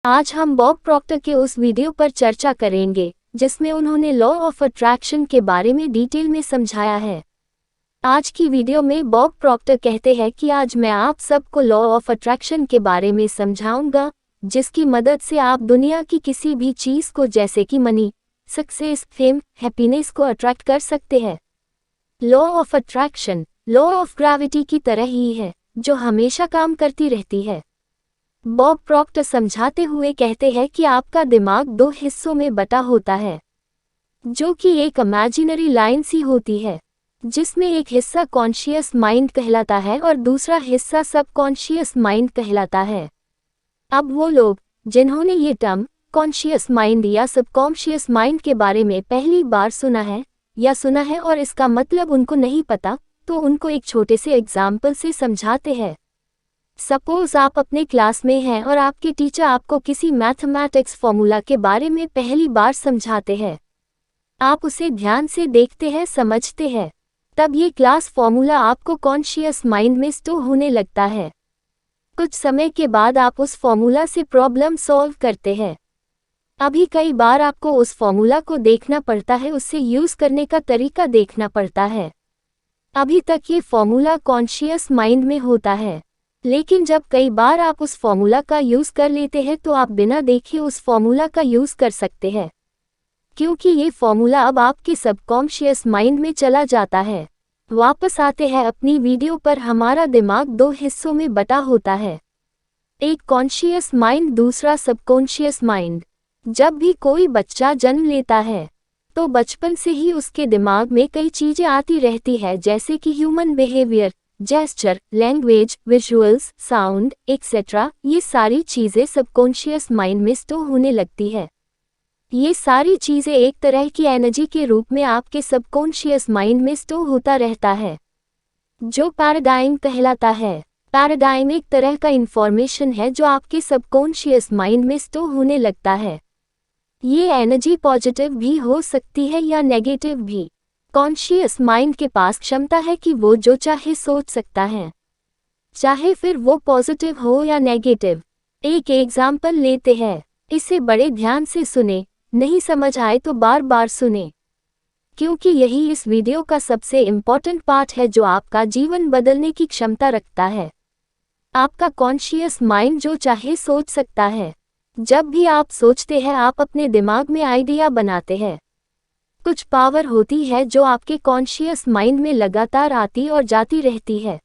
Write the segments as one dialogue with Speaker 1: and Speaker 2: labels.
Speaker 1: आज हम Bob Procter के उस वीडियो पर चर्चा करेंगे जिसमें उन्होंने लॉ ऑफ अट्रैक्शन के बारे में डिटेल में समझाया है। आज की वीडियो में बॉब प्रॉक्टर कहते हैं कि आज मैं आप सबको लॉ ऑफ अट्रैक्शन के बारे में समझाऊंगा, जिसकी मदद से आप दुनिया की किसी भी चीज को जैसे कि मनी, सक्सेस, फेम, हैप्पीनेस को अट्रैक्ट कर सकते हैं। Law of attraction law of gravity की तरह ही है, जो हमेशा काम करती रहती है। बॉब प्रॉक्टर समझाते हुए कहते हैं कि आपका दिमाग दो हिस्सों में बटा होता है, जो कि एक इमेजिनरी लाइन सी होती है, जिसमें एक हिस्सा कॉन्शियस माइंड कहलाता है और दूसरा हिस्सा सबकॉन्शियस माइंड कहलाता है। अब वो लोग जिन्होंने ये टर्म कॉन्शियस माइंड या सबकॉन्शियस माइंड के बारे में पहली बार सुना है और इसका मतलब उनको नहीं पता, तो उनको एक छोटे से एग्जाम्पल से समझाते हैं। सपोज आप अपने क्लास में हैं और आपके टीचर आपको किसी मैथमेटिक्स फॉर्मूला के बारे में पहली बार समझाते हैं। आप उसे ध्यान से देखते हैं, समझते हैं, तब ये क्लास फॉर्मूला आपको कॉन्शियस माइंड में स्टोर होने लगता है। कुछ समय के बाद आप उस फॉर्मूला से प्रॉब्लम सॉल्व करते हैं। अभी कई बार आपको उस फॉर्मूला को देखना पड़ता है, उससे यूज करने का तरीका देखना पड़ता है। अभी तक ये फॉर्मूला कॉन्शियस माइंड में होता है, लेकिन जब कई बार आप उस फॉर्मूला का यूज कर लेते हैं तो आप बिना देखे उस फॉर्मूला का यूज कर सकते हैं, क्योंकि ये फॉर्मूला अब आपके सबकॉन्शियस माइंड में चला जाता है। वापस आते हैं अपनी वीडियो पर। हमारा दिमाग दो हिस्सों में बटा होता है, एक कॉन्शियस माइंड, दूसरा सबकॉन्शियस माइंड। जब भी कोई बच्चा जन्म लेता है तो बचपन से ही उसके दिमाग में कई चीजें आती रहती है, जैसे कि human behaviour, gesture, language, visuals, sound, etcetera. ये सारी चीजें सबकॉन्शियस माइंड में स्टोर होने लगती है। ये सारी चीजें एक तरह की एनर्जी के रूप में आपके सबकॉन्शियस माइंड में स्टोर होता रहता है, जो पैराडाइम कहलाता है। पैराडाइम एक तरह का इंफॉर्मेशन है जो आपके सबकॉन्शियस माइंड में स्टोर होने लगता है। ये एनर्जी पॉजिटिव भी हो सकती है या नेगेटिव भी। कॉन्शियस माइंड के पास क्षमता है कि वो जो चाहे सोच सकता है, चाहे फिर वो पॉजिटिव हो या नेगेटिव। एक एग्जाम्पल लेते हैं, इसे बड़े ध्यान से सुने, नहीं समझ आए तो बार बार सुने, क्योंकि यही इस वीडियो का सबसे इम्पोर्टेंट पार्ट है जो आपका जीवन बदलने की क्षमता रखता है। आपका कॉन्शियस माइंड जो चाहे सोच सकता है। जब भी आप सोचते हैं, आप अपने दिमाग में आइडिया बनाते हैं। कुछ पावर होती है जो आपके कॉन्शियस माइंड में लगातार आती और जाती रहती है।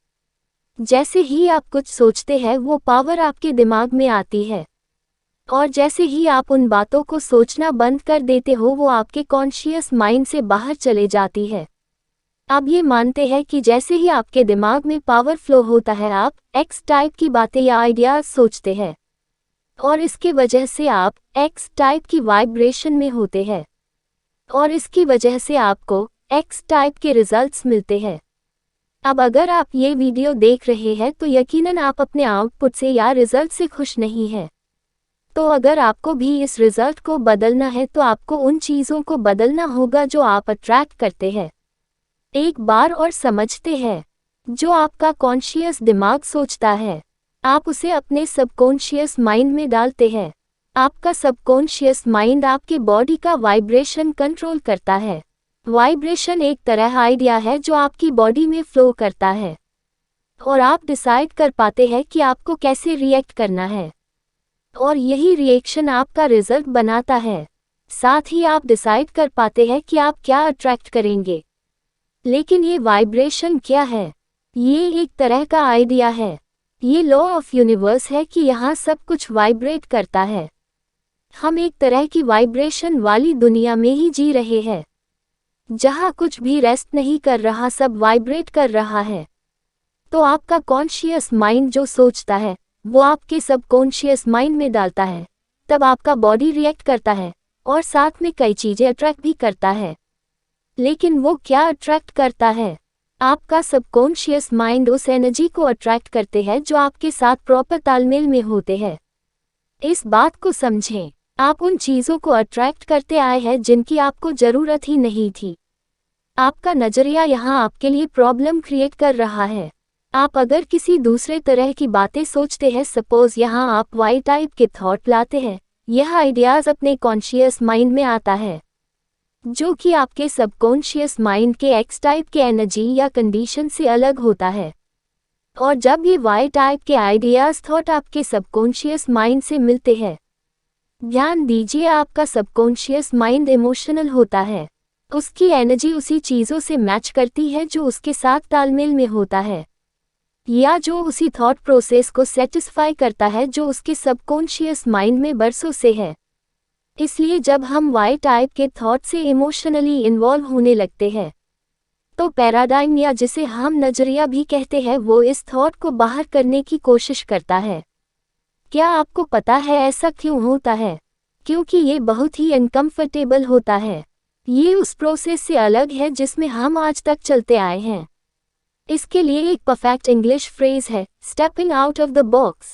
Speaker 1: जैसे ही आप कुछ सोचते हैं, वो पावर आपके दिमाग में आती है, और जैसे ही आप उन बातों को सोचना बंद कर देते हो, वो आपके कॉन्शियस माइंड से बाहर चले जाती है। अब ये मानते हैं कि जैसे ही आपके दिमाग में पावर फ्लो होता है, आप एक्स टाइप की बातें या आइडियाज सोचते हैं, और इसके वजह से आप एक्स टाइप की वाइब्रेशन में होते हैं, और इसकी वजह से आपको एक्स टाइप के रिजल्ट्स मिलते हैं। अब अगर आप ये वीडियो देख रहे हैं तो यकीनन आप अपने आउटपुट से या रिजल्ट से खुश नहीं हैं। तो अगर आपको भी इस रिजल्ट को बदलना है तो आपको उन चीज़ों को बदलना होगा जो आप अट्रैक्ट करते हैं। एक बार और समझते हैं, जो आपका कॉन्शियस दिमाग सोचता है, आप उसे अपने सबकॉन्शियस माइंड में डालते हैं। आपका सबकॉन्शियस माइंड आपके बॉडी का वाइब्रेशन कंट्रोल करता है। वाइब्रेशन एक तरह आइडिया है जो आपकी बॉडी में फ्लो करता है, और आप डिसाइड कर पाते हैं कि आपको कैसे रिएक्ट करना है, और यही रिएक्शन आपका रिजल्ट बनाता है। साथ ही आप डिसाइड कर पाते हैं कि आप क्या अट्रैक्ट करेंगे। लेकिन ये वाइब्रेशन क्या है? ये एक तरह का आइडिया है। ये लॉ ऑफ यूनिवर्स है कि यहाँ सब कुछ वाइब्रेट करता है। हम एक तरह की वाइब्रेशन वाली दुनिया में ही जी रहे हैं, जहाँ कुछ भी रेस्ट नहीं कर रहा, सब वाइब्रेट कर रहा है। तो आपका कॉन्शियस माइंड जो सोचता है, वो आपके सबकॉन्शियस माइंड में डालता है, तब आपका बॉडी रिएक्ट करता है, और साथ में कई चीज़ें अट्रैक्ट भी करता है। लेकिन वो क्या अट्रैक्ट करता है? आपका सबकॉन्शियस माइंड उस एनर्जी को अट्रैक्ट करते हैं जो आपके साथ प्रॉपर तालमेल में होते हैं। इस बात को समझें, आप उन चीज़ों को अट्रैक्ट करते आए हैं जिनकी आपको ज़रूरत ही नहीं थी। आपका नज़रिया यहाँ आपके लिए प्रॉब्लम क्रिएट कर रहा है। आप अगर किसी दूसरे तरह की बातें सोचते हैं, सपोज यहाँ आप वाई टाइप के थॉट लाते हैं, यह आइडियाज़ अपने कॉन्शियस माइंड में आता है, जो कि आपके सबकॉन्शियस माइंड के एक्स टाइप के एनर्जी या कंडीशन से अलग होता है। और जब ये वाई टाइप के आइडियाज़ थॉट आपके सबकॉन्शियस माइंड से मिलते हैं, ध्यान दीजिए आपका सबकॉन्शियस माइंड इमोशनल होता है, उसकी एनर्जी उसी चीज़ों से मैच करती है जो उसके साथ तालमेल में होता है, या जो उसी थॉट प्रोसेस को सेटिस्फाई करता है जो उसके सबकॉन्शियस माइंड में बरसों से है। इसलिए जब हम वाई टाइप के थॉट से इमोशनली इन्वॉल्व होने लगते हैं, तो पैराडाइम या जिसे हम नजरिया भी कहते हैं, वो इस थॉट को बाहर करने की कोशिश करता है। क्या आपको पता है ऐसा क्यों होता है? क्योंकि ये बहुत ही अनकंफर्टेबल होता है। ये उस प्रोसेस से अलग है जिसमें हम आज तक चलते आए हैं। इसके लिए एक परफेक्ट इंग्लिश फ्रेज है, stepping out of the box.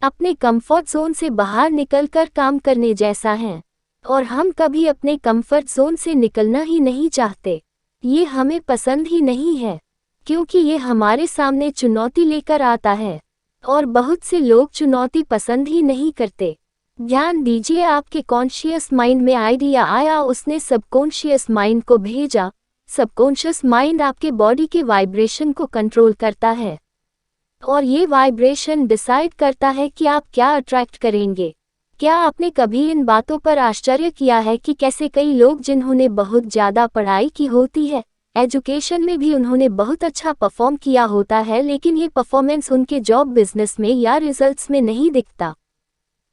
Speaker 1: अपने कंफर्ट जोन से बाहर निकलकर काम करने जैसा है, और हम कभी अपने कंफर्ट जोन से निकलना ही नहीं चाहते। ये हमें पसंद ही नहीं है, क्योंकि ये हमारे सामने चुनौती लेकर आता है, और बहुत से लोग चुनौती पसंद ही नहीं करते। ध्यान दीजिए, आपके कॉन्शियस माइंड में आइडिया आया, उसने सबकॉन्शियस माइंड को भेजा। सबकॉन्शियस माइंड आपके बॉडी के वाइब्रेशन को कंट्रोल करता है, और ये वाइब्रेशन डिसाइड करता है कि आप क्या अट्रैक्ट करेंगे। क्या आपने कभी इन बातों पर आश्चर्य किया है कि कैसे कई लोग जिन्होंने बहुत ज़्यादा पढ़ाई की होती है, एजुकेशन में भी उन्होंने बहुत अच्छा परफॉर्म किया होता है, लेकिन ये परफॉर्मेंस उनके जॉब, बिजनेस में या रिजल्ट्स में नहीं दिखता।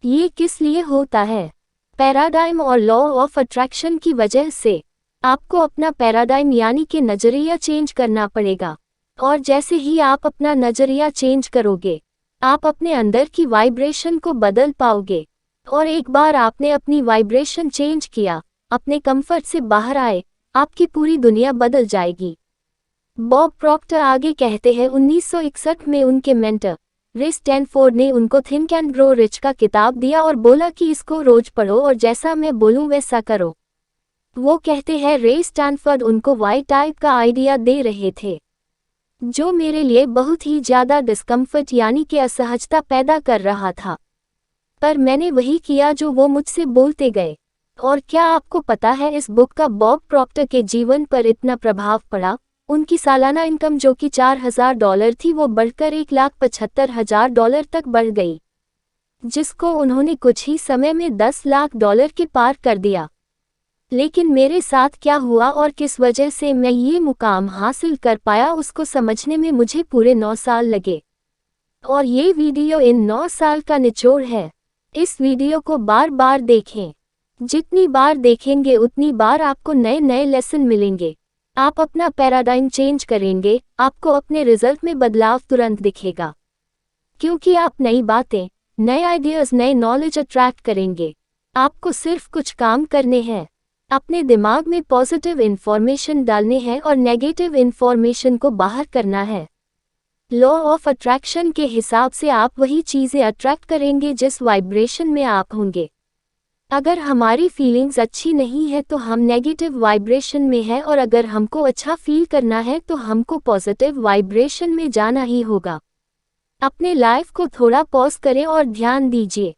Speaker 1: ये किस लिए होता है? पैराडाइम और लॉ ऑफ अट्रैक्शन की वजह से। आपको अपना पैराडाइम यानी कि नज़रिया चेंज करना पड़ेगा, और जैसे ही आप अपना नज़रिया चेंज करोगे, आप अपने अंदर की वाइब्रेशन को बदल पाओगे। और एक बार आपने अपनी वाइब्रेशन चेंज किया, अपने कंफर्ट से बाहर आए, आपकी पूरी दुनिया बदल जाएगी। बॉब प्रॉक्टर आगे कहते हैं, 1961 में उनके मेंटर रे स्टैनफोर्ड ने उनको थिंक एंड ग्रो रिच का किताब दिया और बोला कि इसको रोज पढ़ो और जैसा मैं बोलूं वैसा करो। वो कहते हैं, रे स्टैनफोर्ड उनको वाई टाइप का आइडिया दे रहे थे, जो मेरे लिए बहुत ही ज़्यादा डिस्कम्फर्ट यानी कि असहजता पैदा कर रहा था, पर मैंने वही किया जो वो मुझसे बोलते गए। और क्या आपको पता है, इस बुक का बॉब प्रॉक्टर के जीवन पर इतना प्रभाव पड़ा। उनकी सालाना इनकम जो कि $4,000 थी, वो बढ़कर $1,75,000 तक बढ़ गई, जिसको उन्होंने कुछ ही समय में $10 लाख के पार कर दिया। लेकिन मेरे साथ क्या हुआ और किस वजह से मैं ये मुकाम हासिल कर पाया, उसको समझने में मुझे पूरे 9 साल लगे। और ये वीडियो इन 9 साल का निचोड़ है। इस वीडियो को बार बार देखें। जितनी बार देखेंगे उतनी बार आपको नए नए लेसन मिलेंगे। आप अपना पैराडाइम चेंज करेंगे, आपको अपने रिजल्ट में बदलाव तुरंत दिखेगा, क्योंकि आप नई बातें, नए आइडियाज़, नए नॉलेज अट्रैक्ट करेंगे। आपको सिर्फ कुछ काम करने हैं, अपने दिमाग में पॉजिटिव इन्फॉर्मेशन डालने हैं और नेगेटिव इन्फॉर्मेशन को बाहर करना है। लॉ ऑफ अट्रैक्शन के हिसाब से आप वही चीज़ें अट्रैक्ट करेंगे जिस वाइब्रेशन में आप होंगे। अगर हमारी फीलिंग्स अच्छी नहीं है तो हम नेगेटिव वाइब्रेशन में हैं, और अगर हमको अच्छा फील करना है तो हमको पॉजिटिव वाइब्रेशन में जाना ही होगा। अपने लाइफ को थोड़ा पॉज करें और ध्यान दीजिए।